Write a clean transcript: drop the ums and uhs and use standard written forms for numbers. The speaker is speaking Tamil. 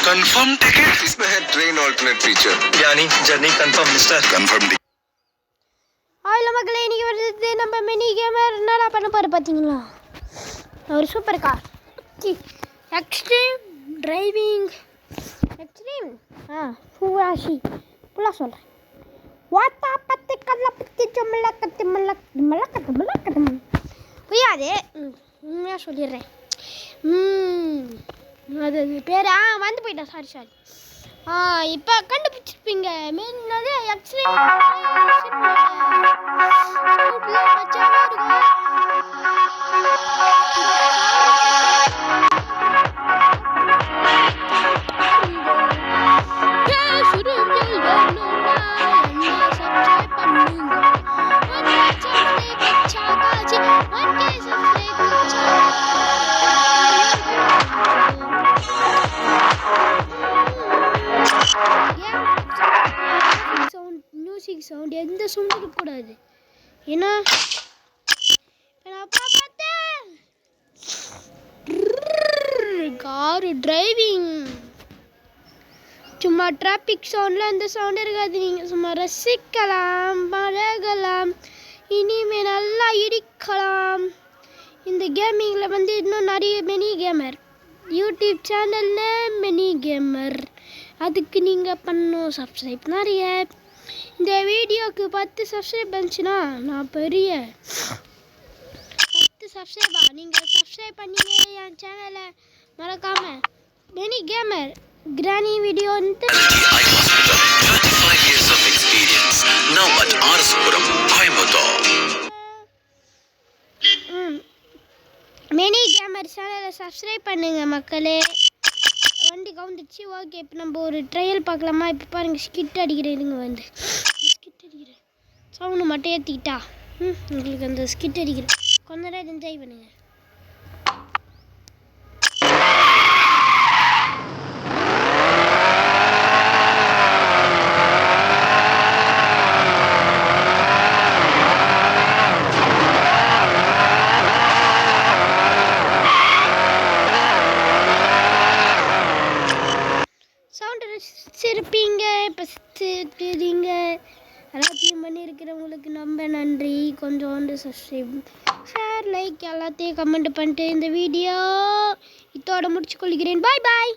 कंफर्म टिकट इसमें है ट्रेन ऑल्टरनेट फीचर यानी journey confirm mister confirm ticket ஆயில மக்களே இன்னைக்கு வருது நம்ம மினி கேமர் என்னடா பண்ண போற பாத்தீங்களா ஒரு super car extreme driving extreme ஃபுவாஷி புள்ள சொல்றேன் வாத்தா பத்தி கல்ல பத்தி ஜம்மலக்கத்தி மல்லக்கத்தி புரியாது உண்மையா சொல்லிடுறேன் அது பேர் வந்து போயிட்டேன் சாரி இப்போ கண்டுபிடிச்சிருப்பீங்க என்னது எக்ஸ்ட்ரீம் மியூசிக் சவுண்ட் எந்த சவுண்டும் இருக்கக்கூடாது ஏன்னா காரு டிரைவிங் சும்மா டிராஃபிக் சவுண்டில் எந்த சவுண்டும் இருக்காது. நீங்கள் சும்மா ரசிக்கலாம், பழகலாம், இனிமேல் நல்லா இடிக்கலாம். இந்த கேமிங்கில் வந்து இன்னும் நிறைய மினி கேமர் யூடியூப் சேனலில் மினி கேமர் அதுக்கு நீங்கள் பண்ணணும் சப்ஸ்கிரைப் நிறைய. இந்த வீடியோக்கு 10 சப்ஸ்கிரைப் வந்துச்சுன்னா நான் பெரிய 10 சப்ஸ்கிரைபா நீங்கள் சப்ஸ்கிரைப் பண்ணிங்க என் சேனலை மறக்காமல் mini gamer Granny video mini gamer சேனலை சப்ஸ்கிரைப் பண்ணுங்க மக்களே. வண்டி கவுந்துச்சு. ஓகே, இப்போ நம்ம ஒரு ட்ரையல் பார்க்கலாமா? இப்போ பாருங்கள், ஸ்கிட் அடிக்கிறேன். வந்து ஸ்கிட் அடிக்கிறேன் சவுண்டு மட்டும் ஏற்றிக்கிட்டா உங்களுக்கு அந்த ஸ்கிட் அடிக்கிறேன். கொஞ்ச நேரம் என்ஜாய் பண்ணுங்க. சவுண்டு ரசிச்சிருப்பீங்க. இப்போ சிரிங்க எல்லாத்தையும் பண்ணியிருக்கிறவங்களுக்கு ரொம்ப நன்றி. கொஞ்சோண்டு சப்ஸ்கிரைப், ஷேர், லைக் எல்லாத்தையும் கமெண்ட் பண்ணிட்டு இந்த வீடியோ இதோட முடிச்சு கொள்கிறேன். பாய் பாய்.